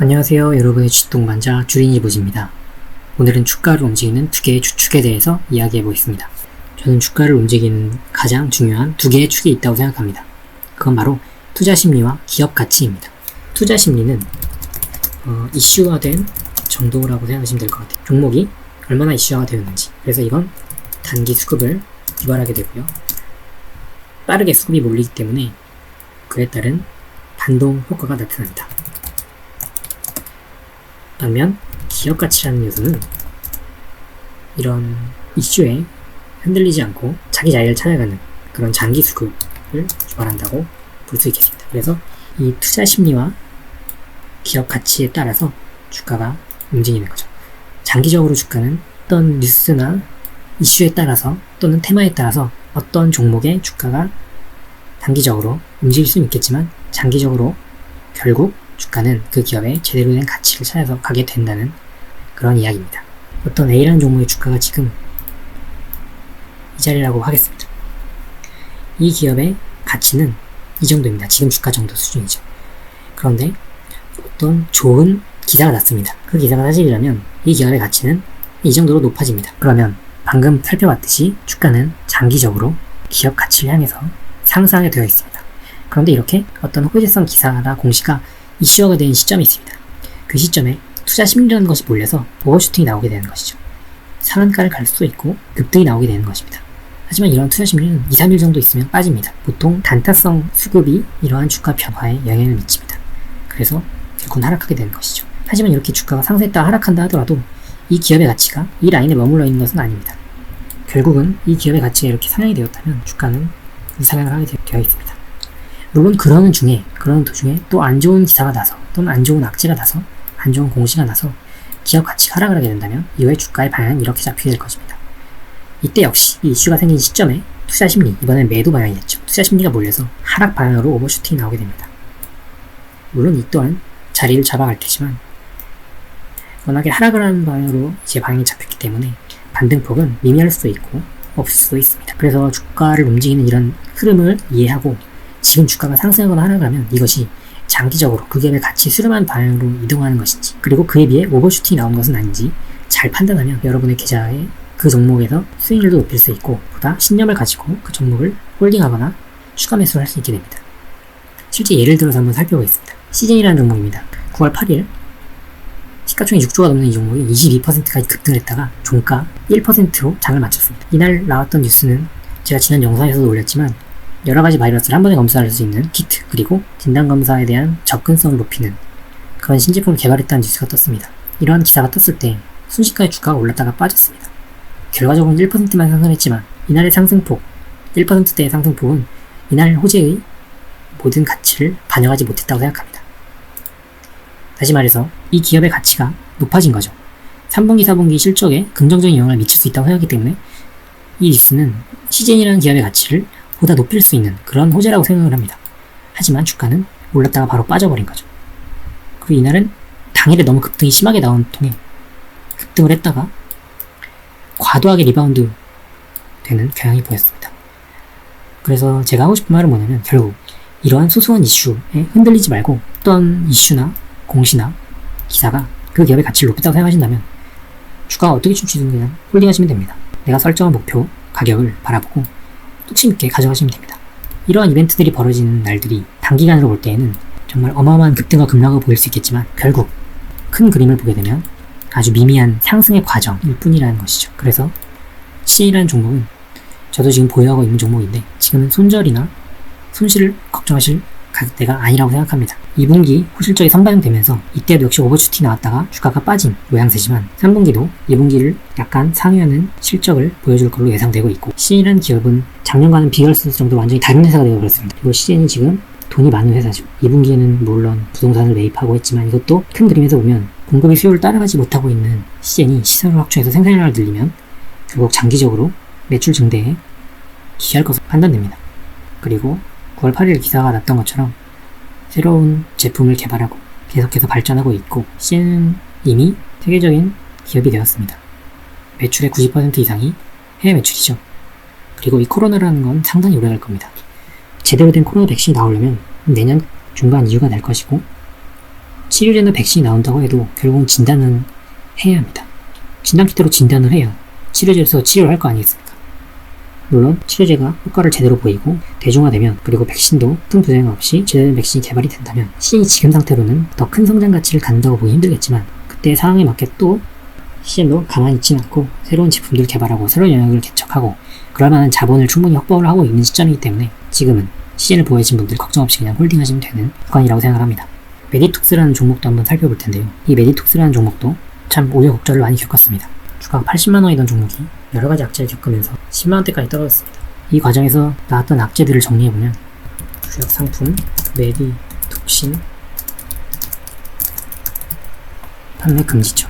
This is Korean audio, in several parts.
안녕하세요. 여러분의 주식 동반자 주린이보지입니다. 오늘은 주가를 움직이는 두 개의 주축에 대해서 이야기해 보겠습니다. 저는 주가를 움직이는 가장 중요한 두 개의 축이 있다고 생각합니다. 그건 바로 투자 심리와 기업 가치입니다. 투자 심리는 이슈화된 정도라고 생각하시면 될 것 같아요. 종목이 얼마나 이슈화가 되었는지. 그래서 이건 단기 수급을 유발하게 되고요. 빠르게 수급이 몰리기 때문에 그에 따른 반동 효과가 나타납니다. 반면 기업 가치라는 요소는 이런 이슈에 흔들리지 않고 자기 자리를 찾아가는 그런 장기 수급을 유발한다고 볼 수 있겠습니다. 그래서 이 투자 심리와 기업 가치에 따라서 주가가 움직이는 거죠. 장기적으로 주가는 어떤 뉴스나 이슈에 따라서 또는 테마에 따라서 어떤 종목의 주가가 단기적으로 움직일 수는 있겠지만 장기적으로 결국 주가는 그 기업의 제대로 된 가치를 찾아서 가게 된다는 그런 이야기입니다. 어떤 A라는 종목의 주가가 지금 이 자리라고 하겠습니다. 이 기업의 가치는 이 정도입니다. 지금 주가 정도 수준이죠. 그런데 어떤 좋은 기사가 났습니다. 그 기사가 사실이라면 이 기업의 가치는 이 정도로 높아집니다. 그러면 방금 살펴봤듯이 주가는 장기적으로 기업 가치를 향해서 상승하게 되어 있습니다. 그런데 이렇게 어떤 호재성 기사나 공시가 이슈화가 된 시점이 있습니다. 그 시점에 투자 심리라는 것이 몰려서 오버슈팅이 나오게 되는 것이죠. 상한가를 갈 수도 있고 급등이 나오게 되는 것입니다. 하지만 이런 투자 심리는 2, 3일 정도 있으면 빠집니다. 보통 단타성 수급이 이러한 주가 변화에 영향을 미칩니다. 그래서 결국은 하락하게 되는 것이죠. 하지만 이렇게 주가가 상승했다가 하락한다 하더라도 이 기업의 가치가 이 라인에 머물러 있는 것은 아닙니다. 결국은 이 기업의 가치가 이렇게 상향이 되었다면 주가는 우상향을 하게 되어 있습니다. 물론 그러는 도중에 또 안 좋은 기사가 나서 또는 안 좋은 악재가 나서 안 좋은 공시가 나서 기업 가치가 하락을 하게 된다면 이후에 주가의 방향은 이렇게 잡히게 될 것입니다. 이때 역시 이 이슈가 생긴 시점에 투자 심리, 이번엔 매도 방향이 됐죠. 투자 심리가 몰려서 하락 방향으로 오버슈팅이 나오게 됩니다. 물론 이 또한 자리를 잡아갈 테지만 워낙에 하락을 하는 방향으로 이제 방향이 잡혔기 때문에 반등폭은 미미할 수도 있고 없을 수도 있습니다. 그래서 주가를 움직이는 이런 흐름을 이해하고 지금 주가가 상승하거나 하락을 하면 이것이 장기적으로 그 기업의 가치 수렴한 방향으로 이동하는 것인지 그리고 그에 비해 오버슈팅이 나온 것은 아닌지 잘 판단하면 여러분의 계좌에 그 종목에서 수익률도 높일 수 있고 보다 신념을 가지고 그 종목을 홀딩하거나 추가 매수를 할 수 있게 됩니다. 실제 예를 들어서 한번 살펴보겠습니다. 시즌이라는 종목입니다. 9월 8일 시가총액 6조가 넘는 이 종목이 22%까지 급등을 했다가 종가 1%로 장을 마쳤습니다. 이날 나왔던 뉴스는 제가 지난 영상에서도 올렸지만 여러가지 바이러스를 한 번에 검사할 수 있는 키트 그리고 진단검사에 대한 접근성을 높이는 그런 신제품을 개발했다는 뉴스가 떴습니다. 이러한 기사가 떴을 때 순식간에 주가가 올랐다가 빠졌습니다. 결과적으로는 1%만 상승했지만 이날의 상승폭, 1%대의 상승폭은 이날 호재의 모든 가치를 반영하지 못했다고 생각합니다. 다시 말해서 이 기업의 가치가 높아진 거죠. 3분기, 4분기 실적에 긍정적인 영향을 미칠 수 있다고 생각하기 때문에 이 뉴스는 시젠이라는 기업의 가치를 보다 높일 수 있는 그런 호재라고 생각을 합니다. 하지만 주가는 올랐다가 바로 빠져버린 거죠. 그리고 이날은 당일에 너무 급등이 심하게 나온 통에 급등을 했다가 과도하게 리바운드 되는 경향이 보였습니다. 그래서 제가 하고 싶은 말은 뭐냐면 결국 이러한 소소한 이슈에 흔들리지 말고 어떤 이슈나 공시나 기사가 그 기업의 가치를 높였다고 생각하신다면 주가가 어떻게 춤추든 그냥 홀딩하시면 됩니다. 내가 설정한 목표 가격을 바라보고 뚝심 있게 가져가시면 됩니다. 이러한 이벤트들이 벌어지는 날들이 단기간으로 볼 때에는 정말 어마어마한 급등과 급락을 보일 수 있겠지만 결국 큰 그림을 보게 되면 아주 미미한 상승의 과정일 뿐이라는 것이죠. 그래서 시즌이라는 종목은 저도 지금 보유하고 있는 종목인데 지금은 손절이나 손실을 걱정하실 가격대가 아니라고 생각합니다. 2분기 호실적이 선반영되면서 이때도 역시 오버슈팅 나왔다가 주가가 빠진 모양새지만 3분기도 2분기를 약간 상회하는 실적을 보여줄 걸로 예상되고 있고 시즌이라는 기업은 작년과는 비교할 수 없을 정도로 완전히 다른 회사가 되어 버렸습니다. 그리고 시즌이 지금 돈이 많은 회사죠. 2분기에는 물론 부동산을 매입하고 했지만 이것도 큰 그림에서 보면 공급이 수요를 따라가지 못하고 있는 시즌이 시설을 확충해서 생산량을 늘리면 결국 장기적으로 매출 증대에 기여할 것으로 판단됩니다. 그리고 9월 8일 기사가 났던 것처럼 새로운 제품을 개발하고 계속해서 발전하고 있고 CN은 이미 세계적인 기업이 되었습니다. 매출의 90% 이상이 해외 매출이죠. 그리고 이 코로나라는 건 상당히 오래 갈 겁니다. 제대로 된 코로나 백신이 나오려면 내년 중반 이후가 될 것이고 치료제나 백신이 나온다고 해도 결국은 진단은 해야 합니다. 진단키트로 진단을 해야 치료제에서 치료를 할 거 아니겠습니까? 물론 치료제가 효과를 제대로 보이고 대중화되면, 그리고 백신도 큰 부작용 없이 제대로 백신이 개발이 된다면 시즌이 지금 상태로는 더 큰 성장 가치를 갖는다고 보기 힘들겠지만, 그때 상황에 맞게 또 시즌도 가만히 있지는 않고 새로운 제품들을 개발하고 새로운 영역을 개척하고 그럴 만한 자본을 충분히 확보를 하고 있는 시점이기 때문에 지금은 시즌을 보유하신 분들 걱정 없이 그냥 홀딩하시면 되는 구간이라고 생각합니다. 메디톡스라는 종목도 한번 살펴볼 텐데요. 이 메디톡스라는 종목도 참 우여곡절을 많이 겪었습니다. 주가가 80만원이던 종목이 여러가지 악재를 겪으면서 10만원대까지 떨어졌습니다. 이 과정에서 나왔던 악재들을 정리해보면 주력 상품, 메디톡신, 판매 금지처,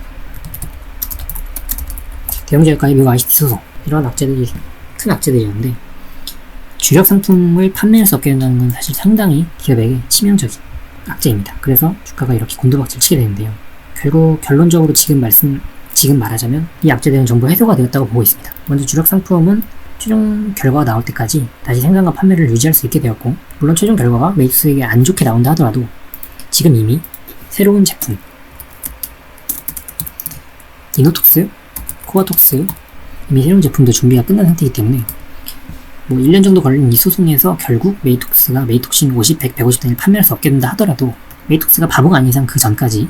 대형제약과의 미국 ICT 소송, 이런 악재들이 큰 악재들이었는데, 주력 상품을 판매할 수 없게 된다는 건 사실 상당히 기업에게 치명적인 악재입니다. 그래서 주가가 이렇게 곤두박질 치게 되는데요. 결국 결론적으로 지금 말하자면 이 악재들은 전부 해소가 되었다고 보고 있습니다. 먼저 주력 상품은 최종 결과가 나올 때까지 다시 생산과 판매를 유지할 수 있게 되었고, 물론 최종 결과가 메이투스에게 안 좋게 나온다 하더라도 지금 이미 새로운 제품 이노톡스, 코아톡스, 이미 새로운 제품도 준비가 끝난 상태이기 때문에 1년 정도 걸린 이 소송에서 결국 메이톡스가 메이톡신 50, 100, 150단을 판매할 수 없게 된다 하더라도 메이톡스가 바보가 아닌 이상 그 전까지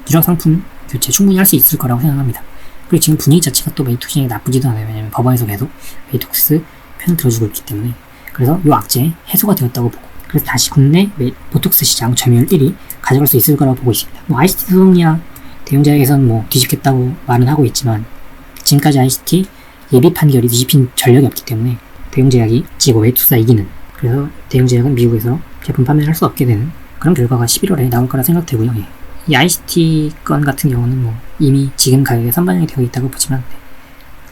주력 상품 교체 충분히 할 수 있을 거라고 생각합니다. 그리고 지금 분위기 자체가 또 메이톡신이 나쁘지도 않아요. 왜냐면 법원에서 계속 메이톡스 편을 들어주고 있기 때문에. 그래서 이 악재 해소가 되었다고 보고, 그래서 다시 국내 보톡스 시장 점유율 1위 가져갈 수 있을 거라고 보고 있습니다. ICT 소송이야 대형제약에서는 뒤집겠다고 말은 하고 있지만, 지금까지 ICT 예비 판결이 뒤집힌 전력이 없기 때문에 대형제약이 지고 메이톡스가 이기는, 그래서 대형제약은 미국에서 제품 판매를 할 수 없게 되는 그런 결과가 11월에 나올 거라 생각되고요. 이 ICT 건 같은 경우는 이미 지금 가격에 선반영이 되어 있다고 보지만,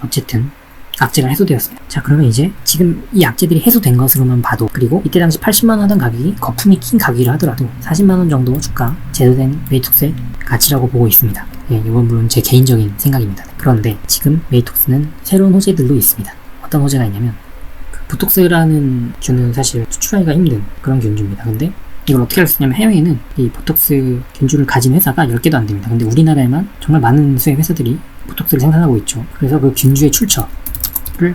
어쨌든 악재가 해소되었습니다. 자, 그러면 이제 지금 이 악재들이 해소된 것으로만 봐도, 그리고 이때 당시 80만원 하던 가격이 거품이 낀 가격이라 하더라도 40만원 정도 주가 제도된 메이톡스의 가치라고 보고 있습니다. 이건 물론 제 개인적인 생각입니다. 그런데 지금 메이톡스는 새로운 호재들도 있습니다. 어떤 호재가 있냐면, 보톡스라는 균은 사실 추출하기가 힘든 그런 균주입니다. 근데 이걸 어떻게 할 수 있냐면, 해외에는 이 보톡스 균주를 가진 회사가 10개도 안 됩니다. 근데 우리나라에만 정말 많은 수의 회사들이 보톡스를 생산하고 있죠. 그래서 그 균주의 출처를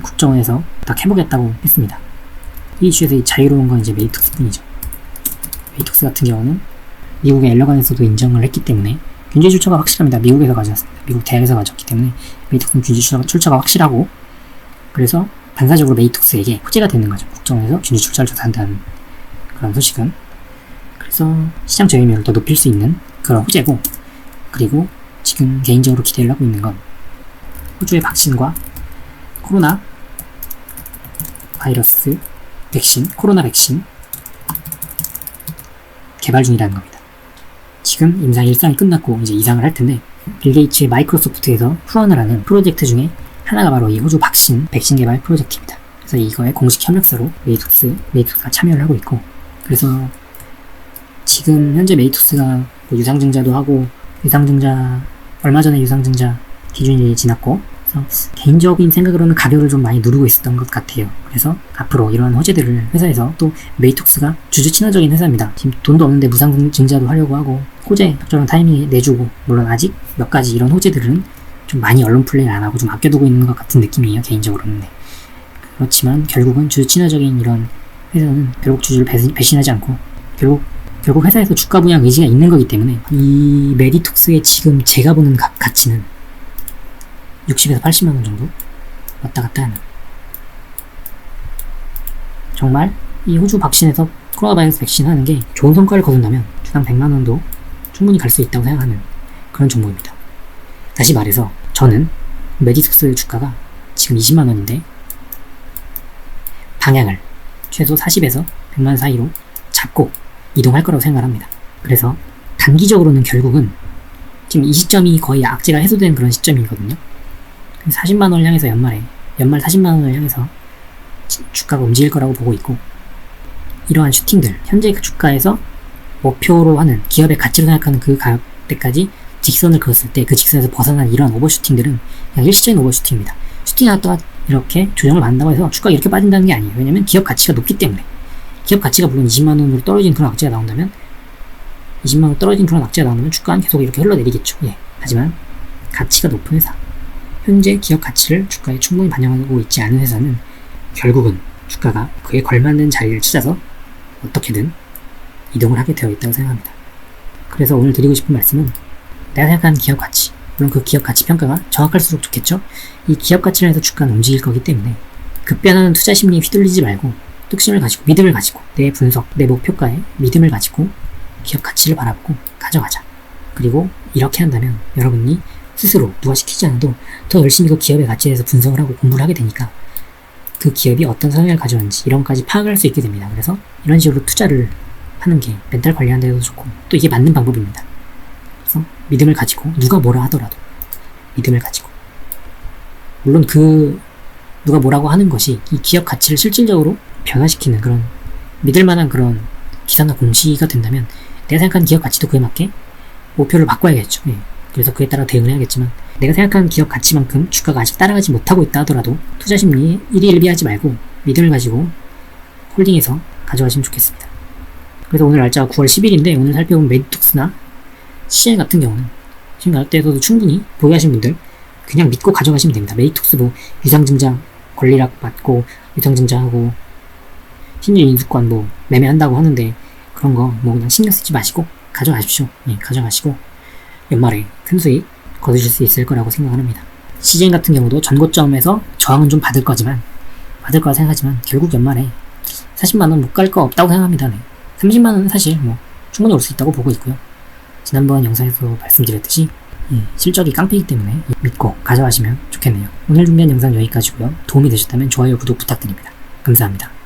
국정원에서 딱 해보겠다고 했습니다. 이 이슈에서 자유로운 건 이제 메이톡스 뿐이죠. 메이톡스 같은 경우는 미국의 엘러간에서도 인정을 했기 때문에 균주의 출처가 확실합니다. 미국에서 가져왔습니다. 미국 대학에서 가져왔기 때문에 메이톡스는 균주 출처가 확실하고, 그래서 반사적으로 메이톡스에게 호재가 되는 거죠. 국정원에서 균주 출처를 조사한다는 그런 소식은. 그래서 시장 점유율을 더 높일 수 있는 그런 호재고, 그리고 지금 개인적으로 기대를 하고 있는 건 호주의 백신과 코로나 바이러스 백신, 코로나 백신 개발 중이라는 겁니다. 지금 임상 1상이 끝났고 이제 2상을 할 텐데, 빌 게이츠의 마이크로소프트에서 후원을 하는 프로젝트 중에 하나가 바로 이 호주 백신 개발 프로젝트입니다. 그래서 이거에 공식 협력사로 메이톡스가 참여를 하고 있고, 그래서 지금 현재 메이톡스가 유상증자도 하고, 얼마 전에 유상증자 기준일이 지났고, 그래서 개인적인 생각으로는 가격을 좀 많이 누르고 있었던 것 같아요. 그래서 앞으로 이러한 호재들을 회사에서, 또 메이톡스가 주주 친화적인 회사입니다. 지금 돈도 없는데 무상증자도 하려고 하고, 호재 적절한 타이밍에 내주고, 물론 아직 몇 가지 이런 호재들은 좀 많이 언론 플레이를 안 하고 좀 아껴두고 있는 것 같은 느낌이에요, 개인적으로는. 그렇지만 결국은 주주 친화적인 이런 회사는 결국 주주를 배신하지 않고 결국 회사에서 주가 부양 의지가 있는 거기 때문에, 이 메디톡스의 지금 제가 보는 가치는 60에서 80만원 정도 왔다 갔다 하는, 정말 이 호주 백신에서 코로나 바이러스 백신 하는 게 좋은 성과를 거둔다면 주당 100만원도 충분히 갈 수 있다고 생각하는 그런 종목입니다. 다시 말해서 저는 메디톡스 주가가 지금 20만원인데 방향을 최소 40에서 100만원 사이로 잡고 이동할 거라고 생각합니다. 그래서 단기적으로는 결국은 지금 이 시점이 거의 악재가 해소된 그런 시점이거든요. 40만원을 향해서 연말 40만원을 향해서 주가가 움직일 거라고 보고 있고, 이러한 슈팅들, 현재 그 주가에서 목표로 하는, 기업의 가치로 생각하는 그 가격대까지 직선을 그었을 때 그 직선에서 벗어난 이런 오버슈팅들은 그냥 일시적인 오버슈팅입니다. 슈팅하다가 이렇게 조정을 받는다고 해서 주가가 이렇게 빠진다는 게 아니에요. 왜냐면 기업 가치가 높기 때문에. 기업 가치가 물론 20만원으로 떨어진 그런 악재가 나온다면 20만원 떨어진 그런 악재가 나오면 주가는 계속 이렇게 흘러내리겠죠. 예. 하지만 가치가 높은 회사, 현재 기업 가치를 주가에 충분히 반영하고 있지 않은 회사는 결국은 주가가 그에 걸맞는 자리를 찾아서 어떻게든 이동을 하게 되어 있다고 생각합니다. 그래서 오늘 드리고 싶은 말씀은 내가 생각하는 기업 가치, 물론 그 기업 가치 평가가 정확할수록 좋겠죠. 이 기업 가치를 해서 주가는 움직일 거기 때문에 급변하는 투자 심리에 휘둘리지 말고 뚝심을 가지고 믿음을 가지고 내 분석, 내 목표가에 믿음을 가지고 기업 가치를 바라보고 가져가자. 그리고 이렇게 한다면 여러분이 스스로 누가 시키지 않아도 더 열심히 그 기업의 가치에 대해서 분석을 하고 공부를 하게 되니까 그 기업이 어떤 성향을 가져오는지 이런 것까지 파악을 할 수 있게 됩니다. 그래서 이런 식으로 투자를 하는 게 멘탈 관리하는 데도 좋고 또 이게 맞는 방법입니다. 그래서 믿음을 가지고 누가 뭐라 하더라도 믿음을 가지고, 물론 그 누가 뭐라고 하는 것이 이 기업 가치를 실질적으로 변화시키는 그런 믿을만한 그런 기사나 공시가 된다면 내가 생각하는 기업 가치도 그에 맞게 목표를 바꿔야겠죠. 예. 그래서 그에 따라 대응을 해야겠지만 내가 생각하는 기업 가치만큼 주가가 아직 따라가지 못하고 있다 하더라도 투자 심리에 일희일비하지 말고 믿음을 가지고 홀딩해서 가져가시면 좋겠습니다. 그래서 오늘 날짜가 9월 10일인데 오늘 살펴본 메디톡스나 CI 같은 경우는 지금 가격대에서도 충분히 보유하신 분들 그냥 믿고 가져가시면 됩니다. 메디톡스 뭐 유상증자 권리락 받고 유상증자하고 신유인수권 뭐 매매한다고 하는데 그런 거 뭐 그냥 신경 쓰지 마시고 가져가십시오. 예, 가져가시고 연말에 큰 수익 거두실 수 있을 거라고 생각을 합니다. CGN 같은 경우도 전고점에서 저항은 좀 받을 거라 생각하지만 결국 연말에 40만원 못 갈 거 없다고 생각합니다. 네. 30만원은 사실 뭐 충분히 올 수 있다고 보고 있고요. 지난번 영상에서 말씀드렸듯이 실적이 깡패이기 때문에 믿고 가져가시면 좋겠네요. 오늘 준비한 영상 여기까지고요. 도움이 되셨다면 좋아요, 구독 부탁드립니다. 감사합니다.